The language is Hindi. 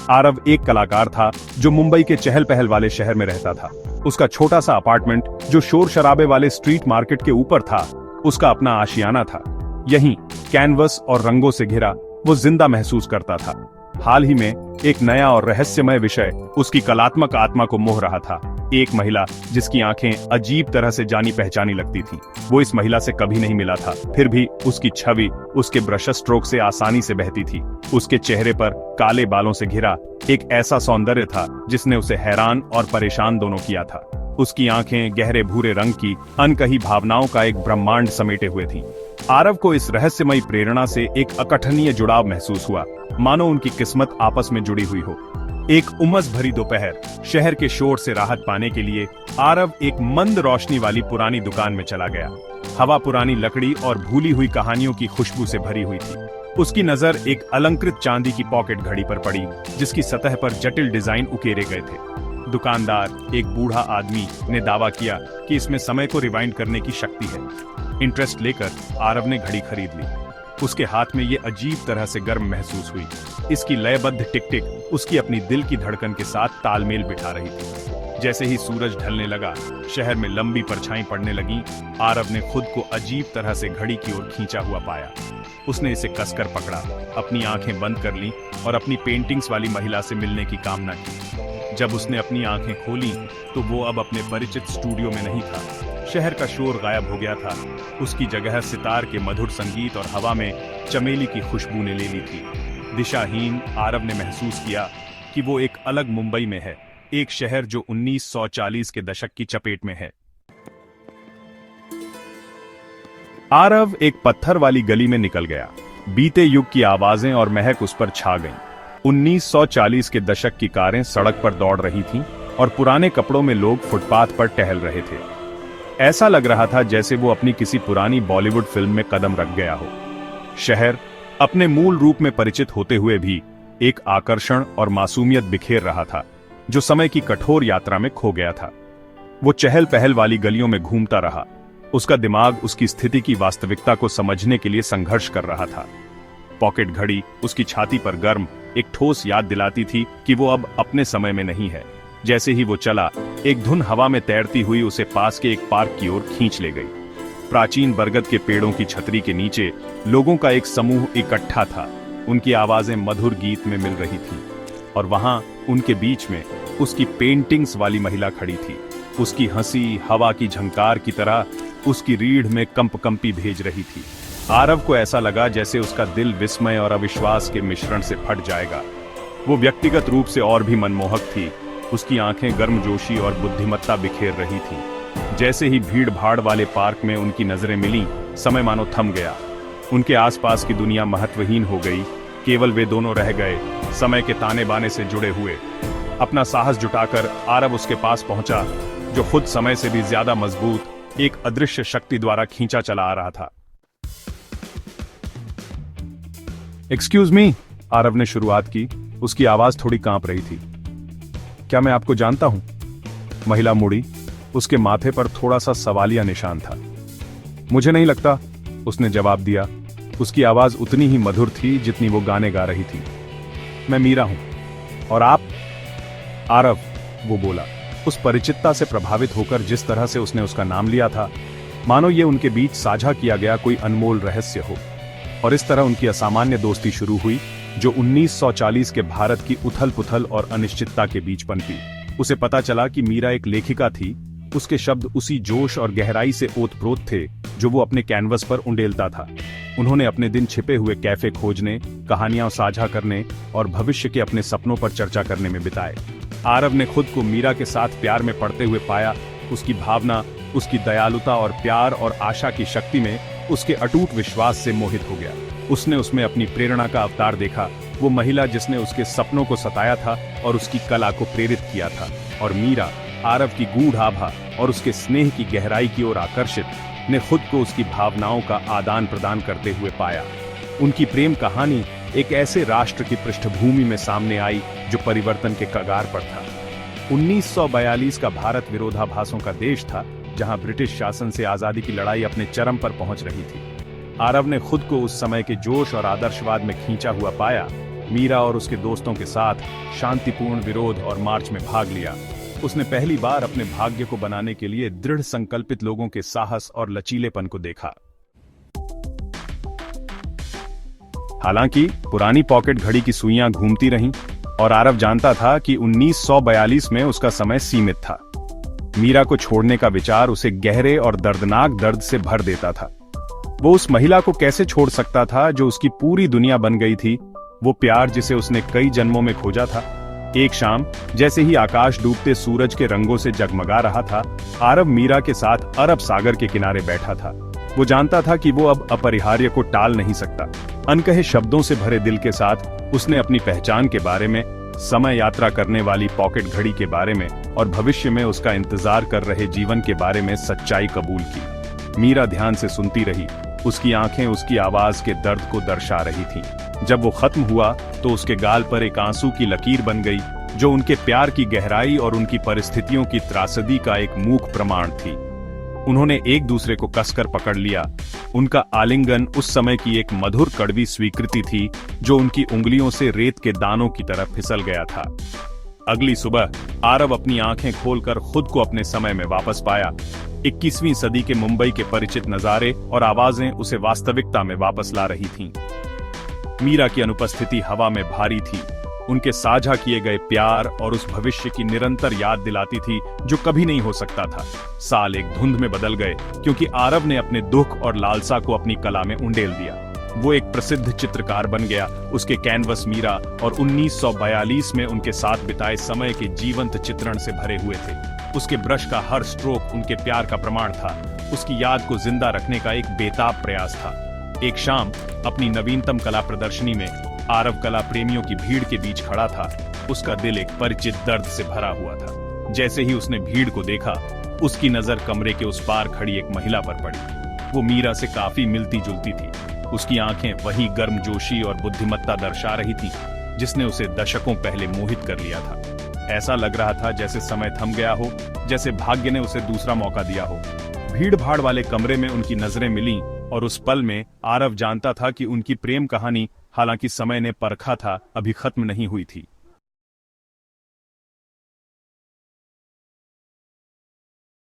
आरव एक कलाकार था जो मुंबई के चहल पहल वाले शहर में रहता था। उसका छोटा सा अपार्टमेंट जो शोर शराबे वाले स्ट्रीट मार्केट के ऊपर था, उसका अपना आशियाना था। यहीं कैनवस और रंगों से घिरा वो जिंदा महसूस करता था। हाल ही में एक नया और रहस्यमय विषय उसकी कलात्मक आत्मा को मोह रहा था। एक महिला जिसकी आंखें अजीब तरह से जानी पहचानी लगती थी। वो इस महिला से कभी नहीं मिला था, फिर भी उसकी छवि उसके ब्रश स्ट्रोक से आसानी से बहती थी। उसके चेहरे पर काले बालों से घिरा एक ऐसा सौंदर्य था जिसने उसे हैरान और परेशान दोनों किया था। उसकी आंखें गहरे भूरे रंग की अनकही भावनाओं का एक ब्रह्मांड समेटे हुए थीं। आरव को इस रहस्यमयी प्रेरणा से एक अकथनीय जुड़ाव महसूस हुआ, मानो उनकी किस्मत आपस में जुड़ी हुई हो। एक उमस भरी दोपहर, शहर के शोर से राहत पाने के लिए आरव एक मंद रोशनी वाली पुरानी दुकान में चला गया। हवा पुरानी लकड़ी और भूली हुई कहानियों की खुशबू से भरी हुई थी। उसकी नजर एक अलंकृत चांदी की पॉकेट घड़ी पर पड़ी, जिसकी सतह पर जटिल डिजाइन उकेरे गए थे। दुकानदार, एक बूढ़ा आदमी, ने दावा किया कि इसमें समय को रिवाइंड करने की शक्ति है। इंटरेस्ट लेकर आरव ने घड़ी खरीद ली। उसके हाथ में ये अजीब तरह से गर्म महसूस हुई। इसकी लयबद्ध टिक टिक उसकी अपनी दिल की धड़कन के साथ तालमेल बिठा रही थी। जैसे ही सूरज ढलने लगा, शहर में लंबी परछाई पड़ने लगी। आरव ने खुद को अजीब तरह से घड़ी की ओर खींचा हुआ पाया। उसने इसे कसकर पकड़ा, अपनी आंखें बंद कर ली और अपनी पेंटिंग्स वाली महिला से मिलने की कामना की। जब उसने अपनी आंखें खोली तो वो अब अपने परिचित स्टूडियो में नहीं था। शहर का शोर गायब हो गया था। उसकी जगह सितार के मधुर संगीत और हवा में चमेली की खुशबू ने ले ली थी। दिशाहीन आरव ने महसूस किया कि वो एक अलग मुंबई में है, एक शहर जो 1940 के दशक की चपेट में है। आरव एक पत्थर वाली गली में निकल गया। बीते युग की आवाजें और महक उस पर छा गईं। 1940 के दशक की कारें सड़क पर दौड़ रही थीं और पुराने कपड़ों में लोग फुटपाथ पर टहल रहे थे। ऐसा लग रहा था जैसे वो अपनी किसी पुरानी बॉलीवुड फिल्म में कदम रख गया हो। शहर अपने मूल रूप में परिचित होते हुए भी एक आकर्षण और मासूमियत बिखेर रहा था, जो समय की कठोर यात्रा में खो गया था। वो चहल पहल वाली गलियों में घूमता रहा। उसका दिमाग उसकी स्थिति की वास्तविकता को समझने के लिए संघर्ष कर रहा था। पॉकेट घड़ी उसकी छाती पर गर्म एक ठोस याद दिलाती थी कि वो अब अपने समय में नहीं है। जैसे ही वो चला, एक धुन हवा में तैरती हुई उसे पास के एक पार्क की ओर खींच ले गई। प्राचीन बरगद के पेड़ों की छतरी के नीचे लोगों का एक समूह इकट्ठा था। उनकी आवाजें मधुर गीत में मिल रही थी और वहां उनके बीच में उसकी पेंटिंग्स वाली महिला खड़ी थी। उसकी हंसी हवा की झंकार की तरह उसकी रीढ़ में कंपकंपी भेज रही थी। आरव को ऐसा लगा जैसे उसका दिल विस्मय और अविश्वास के मिश्रण से फट जाएगा। वो व्यक्तिगत रूप से और भी मनमोहक थी। उसकी आंखें गर्मजोशी और बुद्धिमत्ता बिखेर रही थीं। जैसे ही भीड़ भाड़ वाले पार्क में उनकी नजरें मिलीं, समय मानो थम गया। उनके आसपास की दुनिया महत्वहीन हो गई। केवल वे दोनों रह गए, समय के ताने बाने से जुड़े हुए। अपना साहस जुटाकर आरव उसके पास पहुंचा, जो खुद समय से भी ज्यादा मजबूत एक अदृश्य शक्ति द्वारा खींचा चला आ रहा था। एक्सक्यूज मी, आरव ने शुरुआत की। उसकी आवाज थोड़ी कांप रही थी। क्या मैं आपको जानता हूं? महिला मुड़ी। उसके माथे पर थोड़ा सा सवालिया निशान था। मुझे नहीं लगता, उसने जवाब दिया। उसकी आवाज उतनी ही मधुर थी जितनी वो गाने गा रही थी। मैं मीरा हूं। और आप? आरव, वो बोला, उस परिचितता से प्रभावित होकर जिस तरह से उसने उसका नाम लिया था, मानो ये उनके बीच साझा किया गया कोई अनमोल रहस्य हो। और इस तरह उनकी असामान्य दोस्ती शुरू हुई, जो 1940 के भारत की उथल पुथल और अनिश्चितता के बीच पनपी। उसे पता चला कि मीरा एक लेखिका थी। उसके शब्द उसी जोश और गहराई से ओतप्रोत थे जो वो अपने कैनवस पर उंडेलता था। उन्होंने अपने दिन छिपे हुए कैफे खोजने, कहानियां साझा करने और भविष्य के अपने सपनों पर चर्चा करने में बिताए। आरव ने खुद को मीरा के साथ प्यार में पड़ते हुए पाया। उसकी भावना, उसकी दयालुता और प्यार और आशा की शक्ति में उसके अटूट विश्वास से मोहित हो गया। उसने उसमें अपनी प्रेरणा का अवतार देखा, वो महिला जिसने उसके सपनों को सताया था और उसकी कला को प्रेरित किया था। और मीरा, आरव की गूढ़ आभा और उसके स्नेह की गहराई की ओर आकर्षित, ने खुद को उसकी भावनाओं का आदान प्रदान करते हुए पाया। उनकी प्रेम कहानी एक ऐसे राष्ट्र की पृष्ठभूमि में सामने आई जो परिवर्तन के कगार पर था। 1942 का भारत विरोधाभासों का देश था, जहां ब्रिटिश शासन से आजादी की लड़ाई अपने चरम पर पहुंच रही थी। आरव ने खुद को उस समय के जोश और आदर्शवाद में खींचा हुआ पाया। मीरा और उसके दोस्तों के साथ शांतिपूर्ण विरोध और मार्च में भाग लिया। उसने पहली बार अपने भाग्य को बनाने के लिए दृढ़ संकल्पित लोगों के साहस और लचीलेपन को देखा। हालांकि पुरानी पॉकेट घड़ी की सुइयां घूमती रहीं और आरव जानता था कि 1942 में उसका समय सीमित था। मीरा को छोड़ने का विचार उसे गहरे और दर्दनाक दर्द से भर देता था। वो उस महिला को कैसे छोड़ सकता था जो उसकी पूरी दुनिया बन गई थी, वो प्यार जिसे उसने कई जन्मों में खोजा था। एक शाम जैसे ही आकाश डूबते सूरज के रंगों से जगमगा रहा था, आरव मीरा के साथ अरब सागर के किनारे बैठा था। वो जानता था कि वो अब अपरिहार्य को टाल नहीं सकता। अनकहे शब्दों से भरे दिल के साथ उसने अपनी पहचान के बारे में, समय यात्रा करने वाली पॉकेट घड़ी के बारे में और भविष्य में उसका इंतजार कर रहे जीवन के बारे में सच्चाई कबूल की। मीरा ध्यान से सुनती रही। उसकी आंखें उसकी आवाज के दर्द को दर्शा रही थीं। जब वो खत्म हुआ तो उसके गाल पर एक आंसू की लकीर बन गई, जो उनके प्यार की गहराई और उनकी परिस्थितियों की त्रासदी का एक मूक प्रमाण थी। उन्होंने एक दूसरे को कसकर पकड़ लिया। उनका आलिंगन उस समय की एक मधुर कड़वी स्वीकृति थी, जो उनकी उंगलियों से रेत के दानों की तरह फिसल गया था। अगली सुबह आरव अपनी आंखें खोलकर खुद को अपने समय में वापस पाया। 21वीं सदी के मुंबई के परिचित नजारे और आवाजें उसे वास्तविकता में वापस ला रही थीं। मीरा की अनुपस्थिति हवा में भारी थी। उनके साझा किए गए प्यार और उस भविष्य की निरंतर याद दिलाती थी जो कभी नहीं हो सकता था। साल एक धुंध में बदल गए क्योंकि आरव ने अपने दुख और लालसा को अपनी कला में उंडेल दिया। वो एक प्रसिद्ध चित्रकार बन गया। उसके कैनवस मीरा और 1942 में उनके साथ बिताए समय के जीवंत चित्रण से भरे हुए थे। उसके ब्रश का हर स्ट्रोक उनके प्यार का प्रमाण था। उसकी याद को जिंदा रखने का एक बेताब प्रयास था। एक शाम अपनी नवीनतम कला प्रदर्शनी में आरव कला प्रेमियों की भीड़ के बीच खड़ा था। उसका दिल एक परिचित दर्द से भरा हुआ था। जैसे ही उसने भीड़ को देखा, उसकी नजर कमरे के उस पार खड़ी एक महिला पर पड़ी। वो मीरा से काफी मिलती जुलती थी। उसकी आंखें वही गर्मजोशी और बुद्धिमत्ता दर्शा रही थी जिसने उसे दशकों पहले मोहित कर लिया था। ऐसा लग रहा था जैसे समय थम गया हो, जैसे भाग्य ने उसे दूसरा मौका दिया हो। भीड़ भाड़ वाले कमरे में उनकी नजरें मिलीं और उस पल में आरव जानता था कि उनकी प्रेम कहानी, हालांकि समय ने परखा था, अभी खत्म नहीं हुई थी।